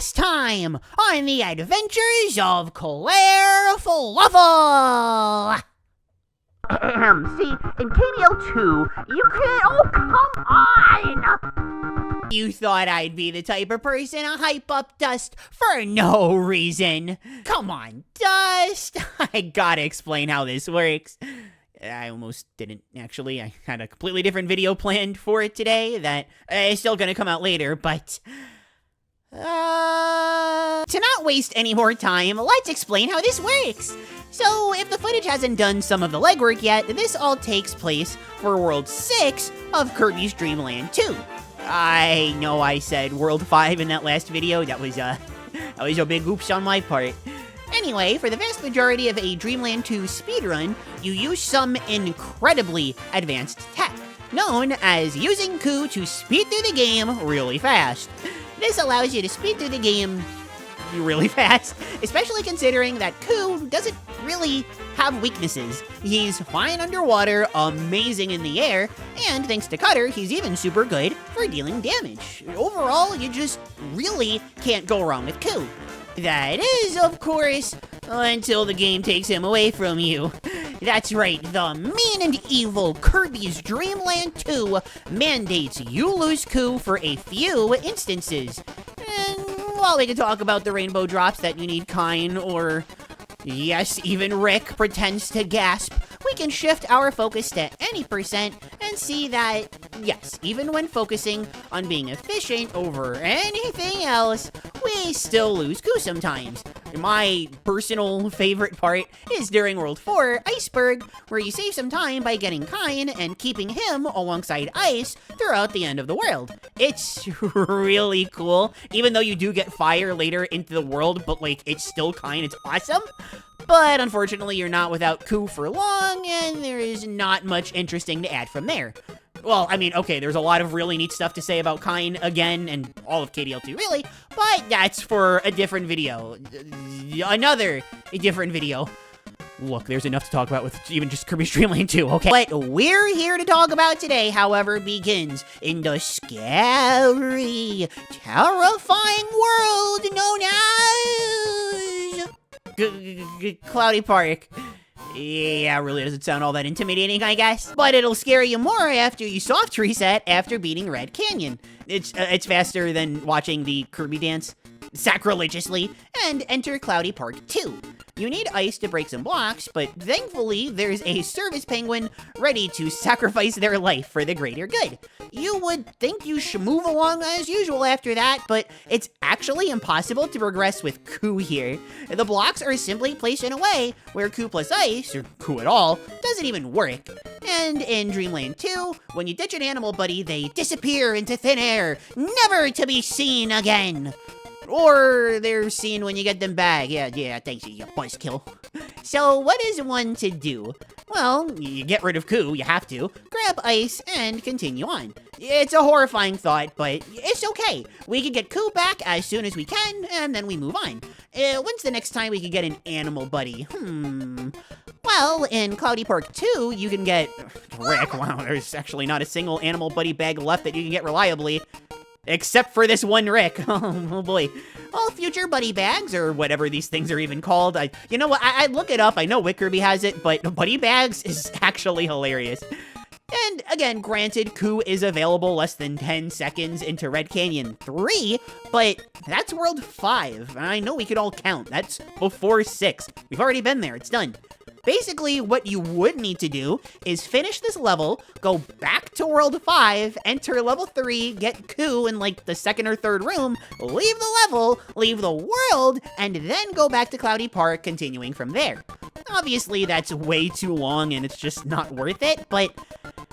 last time on the adventures of Klaire Fluffle. See, in KDL2, you can't. Oh, come on! You thought I'd be the type of person to hype up Dust for no reason. Come on, Dust. I gotta explain how this works. I almost didn't, actually. I had a completely different video planned for it today that is still gonna come out later, but... to not waste any more time, let's explain how this works. So, if the footage hasn't done some of the legwork yet, this all takes place for World 6 of Kirby's Dream Land 2. I know I said World 5 in that last video. That was a big oops on my part. Anyway, for the vast majority of a Dreamland 2 speedrun, you use some incredibly advanced tech, known as using Ku to speed through the game really fast. This allows you to speed through the game really fast, especially considering that Ku doesn't really have weaknesses. He's fine underwater, amazing in the air, and thanks to Cutter, he's even super good for dealing damage. Overall, you just really can't go wrong with Ku. That is, of course, until the game takes him away from you. That's right, the mean and evil Kirby's Dream Land 2 mandates you lose Ku for a few instances. And while we can talk about the rainbow drops that you need Kine, or yes, even Rick pretends to gasp, we can shift our focus to any percent and see that, yes, even when focusing on being efficient over anything else, we still lose Ku sometimes. My personal favorite part is during World 4, Iceberg, where you save some time by getting Kine and keeping him alongside Ice throughout the end of the world. It's really cool, even though you do get fire later into the world, but like, it's still Kine, it's awesome. But unfortunately, you're not without Ku for long, and there is not much interesting to add from there. Well, I mean, okay, there's a lot of really neat stuff to say about Kine again, and all of KDL2 really, but that's for a different video. Another different video. Look, there's enough to talk about with even just Kirby's Dream Land 2, okay? What we're here to talk about today, however, begins in the scary, terrifying world known as... Cloudy Park. Yeah, really doesn't sound all that intimidating, I guess. But it'll scare you more after you soft reset after beating Red Canyon. It's faster than watching the Kirby dance sacrilegiously, and enter Cloudy Park 2. You need ice to break some blocks, but thankfully there's a service penguin ready to sacrifice their life for the greater good. You would think you should move along as usual after that, but it's actually impossible to progress with Ku here. The blocks are simply placed in a way where Ku plus ice, or Ku at all, doesn't even work. And in Dreamland 2, when you ditch an animal buddy, they disappear into thin air, never to be seen again. Or they're seen when you get them back. Yeah, thanks, you buzzkill. So what is one to do? Well, you get rid of Ku, you have to, grab ice, and continue on. It's a horrifying thought, but it's okay. We can get Ku back as soon as we can, and then we move on. When's the next time we can get an animal buddy? Well, in Cloudy Park 2, you can get... Rick, wow, there's actually not a single animal buddy bag left that you can get reliably. Except for this one Rick. Oh boy. All future buddy bags, or whatever these things are even called. You know what, I look it up. I know Kirby has it, but buddy bags is actually hilarious. And again, granted, Ku is available less than 10 seconds into Red Canyon 3, but that's World 5. I know we could all count. That's before 6. We've already been there. It's done. Basically, what you would need to do is finish this level, go back to World 5, enter level 3, get Ku in like the second or third room, leave the level, leave the world, and then go back to Cloudy Park, continuing from there. Obviously, that's way too long and it's just not worth it, but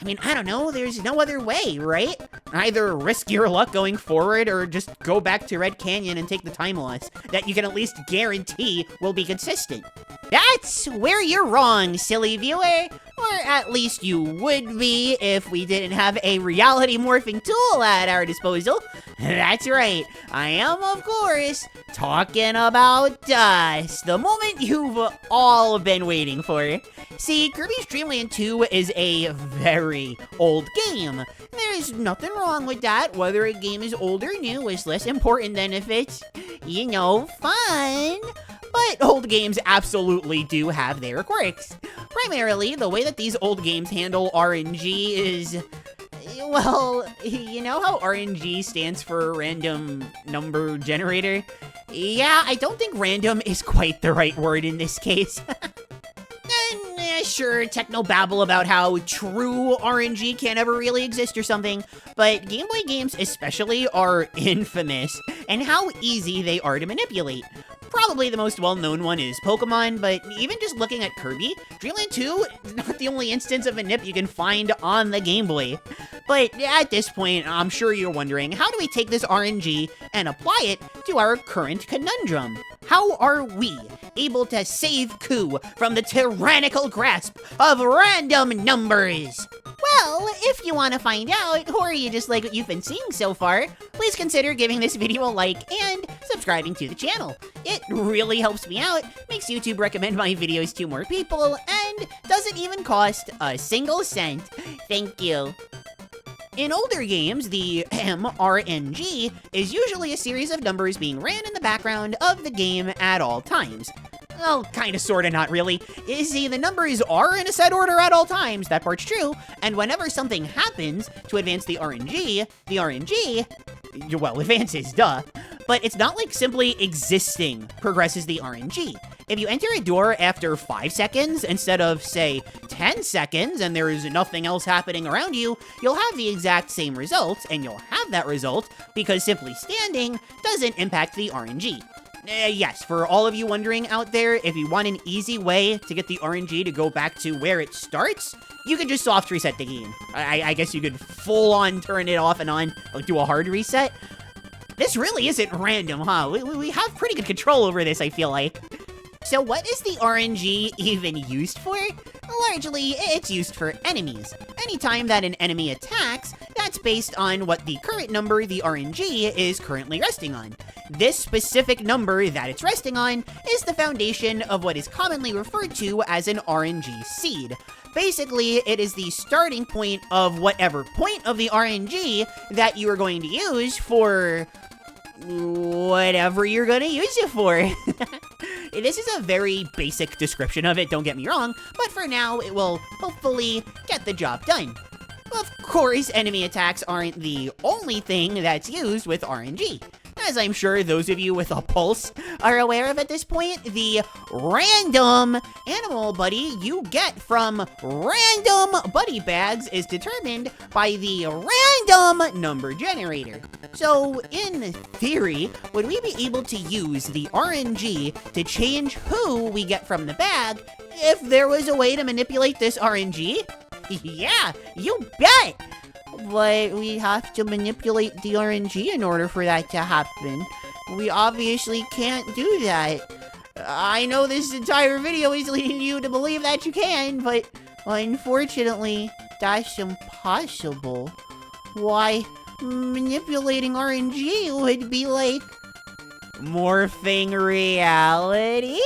I mean, I don't know, there's no other way, right? Either risk your luck going forward or just go back to Red Canyon and take the time loss that you can at least guarantee will be consistent. That's where you're wrong, silly viewer. Or at least you would be if we didn't have a reality morphing tool at our disposal. That's right, I am, of course, talking about dust, the moment you've all been waiting for. See, Kirby's Dream Land 2 is a very old game. There's nothing wrong with that. Whether a game is old or new is less important than if it's, you know, fun. But old games absolutely do have their quirks. Primarily, the way that these old games handle RNG is, well, you know how RNG stands for random number generator? Yeah, I don't think random is quite the right word in this case. And sure, technobabble about how true RNG can't ever really exist or something, but Game Boy games especially are infamous and how easy they are to manipulate. Probably the most well-known one is Pokemon, but even just looking at Kirby, Dream Land 2 is not the only instance of manip you can find on the Game Boy. But at this point, I'm sure you're wondering, how do we take this RNG and apply it to our current conundrum? How are we able to save Ku from the tyrannical grasp of random numbers? Well, if you want to find out, or you just like what you've been seeing so far, please consider giving this video a like and subscribing to the channel. It really helps me out, makes YouTube recommend my videos to more people, and doesn't even cost a single cent. Thank you. In older games, the RNG is usually a series of numbers being ran in the background of the game at all times. Well, kinda, sorta, not really. You see, the numbers are in a set order at all times, that part's true, and whenever something happens to advance the RNG, well, advances, duh. But it's not like simply existing progresses the RNG. If you enter a door after 5 seconds instead of, say, 10 seconds, and there is nothing else happening around you, you'll have the exact same result, and you'll have that result because simply standing doesn't impact the RNG. Yes, for all of you wondering out there, if you want an easy way to get the RNG to go back to where it starts, you can just soft reset the game. I guess you could full on turn it off and on, like do a hard reset. This really isn't random, huh? We have pretty good control over this, I feel like. So what is the RNG even used for? Largely, it's used for enemies. Anytime that an enemy attacks, that's based on what the current number the RNG is currently resting on. This specific number that it's resting on is the foundation of what is commonly referred to as an RNG seed. Basically, it is the starting point of whatever point of the RNG that you are going to use for whatever you're going to use it for. This is a very basic description of it, don't get me wrong, but for now, it will hopefully get the job done. Of course, enemy attacks aren't the only thing that's used with RNG. As I'm sure those of you with a pulse are aware of at this point, the random animal buddy you get from random buddy bags is determined by the random number generator. So, in theory, would we be able to use the RNG to change who we get from the bag if there was a way to manipulate this RNG? Yeah, you bet! But we have to manipulate the RNG in order for that to happen. We obviously can't do that. I know this entire video is leading you to believe that you can, but unfortunately, that's impossible. Why, manipulating RNG would be like morphing reality?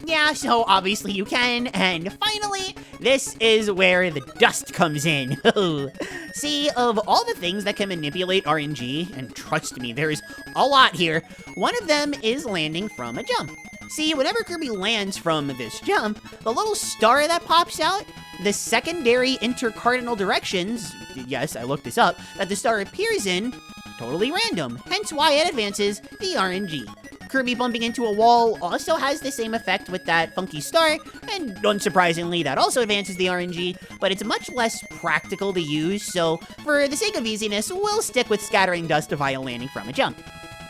Yeah, so obviously you can, and finally, this is where the dust comes in. See, of all the things that can manipulate RNG, and trust me, there's a lot here, one of them is landing from a jump. See, whenever Kirby lands from this jump, the little star that pops out, the secondary intercardinal directions, yes, I looked this up, that the star appears in, totally random, hence why it advances the RNG. Kirby bumping into a wall also has the same effect with that funky star, and unsurprisingly, that also advances the RNG, but it's much less practical to use, so for the sake of easiness, we'll stick with scattering dust via landing from a jump.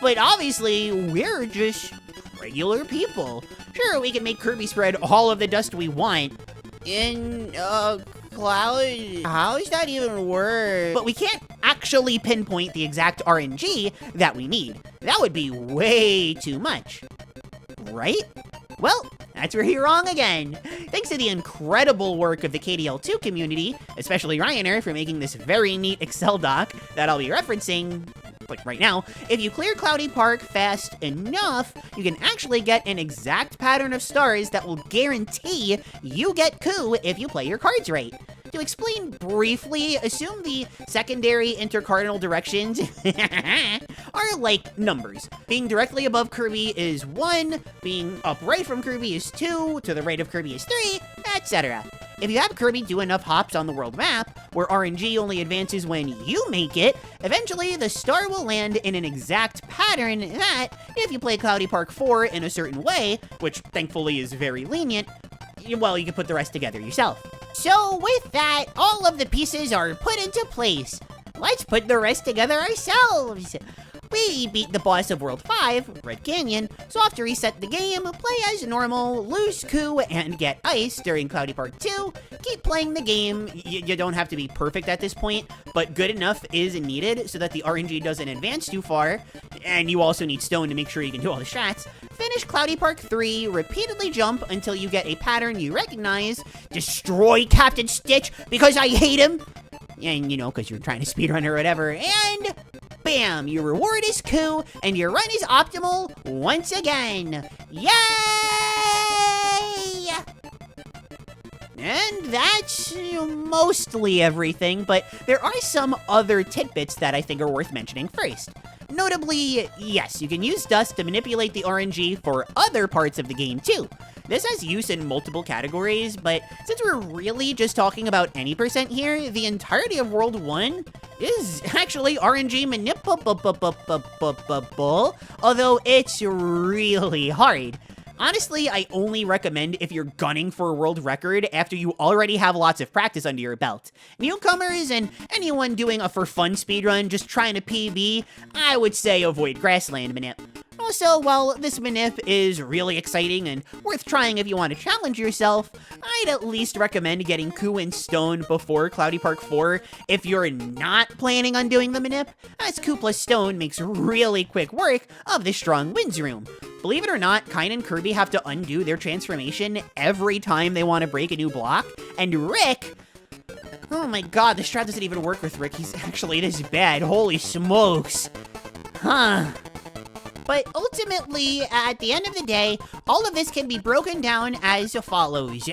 But obviously, we're just regular people. Sure, we can make Kirby spread all of the dust we want. Cloud, how does that even work? But we can't actually pinpoint the exact RNG that we need. That would be way too much, right? Well, That's where you're wrong again. Thanks to the incredible work of the KDL2 community, especially Ryaner for making this very neat Excel doc that I'll be referencing like right now, if you clear Cloudy Park fast enough, you can actually get an exact pattern of stars that will guarantee you get coup if you play your cards right. To explain briefly, assume the secondary intercardinal directions are like numbers. Being directly above Kirby is 1, being upright from Kirby is 2, to the right of Kirby is 3, etc. If you have Kirby do enough hops on the world map, where RNG only advances when you make it, eventually the star will land in an exact pattern that, if you play Cloudy Park 4 in a certain way, which thankfully is very lenient, well, you can put the rest together yourself. So with that, all of the pieces are put into place. Let's put the rest together ourselves. We beat the boss of World 5, Red Canyon, so after reset the game, play as normal, lose coup, and get ice during Cloudy Park 2. Keep playing the game. You don't have to be perfect at this point, but good enough is needed so that the RNG doesn't advance too far, and you also need stone to make sure you can do all the strats. Finish Cloudy Park 3, repeatedly jump until you get a pattern you recognize, destroy Captain Stitch because I hate him, and because you're trying to speedrun or whatever, and bam, your reward is coup, and your run is optimal once again. Yay! And that's mostly everything, but there are some other tidbits that I think are worth mentioning first. Notably, yes, you can use dust to manipulate the RNG for other parts of the game too. This has use in multiple categories, but since we're really just talking about any percent here, the entirety of World 1 is actually RNG manipulable, although it's really hard. Honestly, I only recommend if you're gunning for a world record after you already have lots of practice under your belt. Newcomers and anyone doing a for fun speedrun just trying to PB, I would say avoid grassland manip. Also, while this manip is really exciting and worth trying if you want to challenge yourself, I'd at least recommend getting coup and stone before Cloudy Park 4 if you're not planning on doing the manip, as coup plus stone makes really quick work of the strong winds room. Believe it or not, Kine and Kirby have to undo their transformation every time they want to break a new block, and Rick... Oh my god, the strat doesn't even work with Rick, he's actually this bad, holy smokes. Huh. But ultimately, at the end of the day, all of this can be broken down as follows.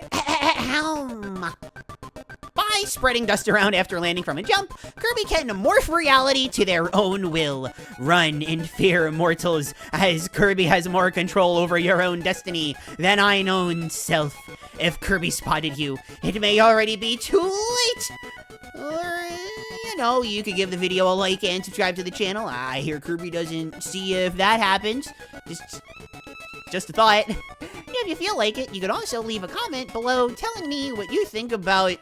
By spreading dust around after landing from a jump, Kirby can morph reality to their own will. Run in fear, mortals, as Kirby has more control over your own destiny than thine own self. If Kirby spotted you, it may already be too late. Or, you could give the video a like and subscribe to the channel. I hear Kirby doesn't see if that happens. Just a thought. If you feel like it, you could also leave a comment below telling me what you think about,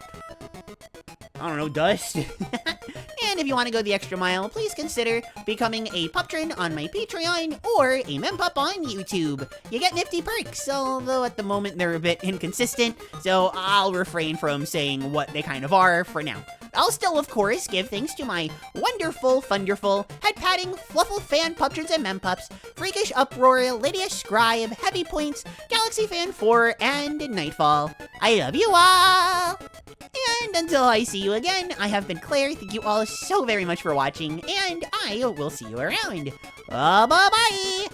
I don't know, dust. And if you want to go the extra mile, please consider becoming a Puptron on my Patreon or a Mempup on YouTube. You get nifty perks, although at the moment they're a bit inconsistent, so I'll refrain from saying what they kind of are for now. I'll still, of course, give thanks to my wonderful, funderful, head-patting, fluffle fan Puptrons and Mempups, Freakish Uproar, Lydia Scribe, Heavy Points, Galaxy Fan 4, and Nightfall. I love you all! And until I see you again, I have been Klaire. Thank you all so very much for watching, and I will see you around. Bye-bye!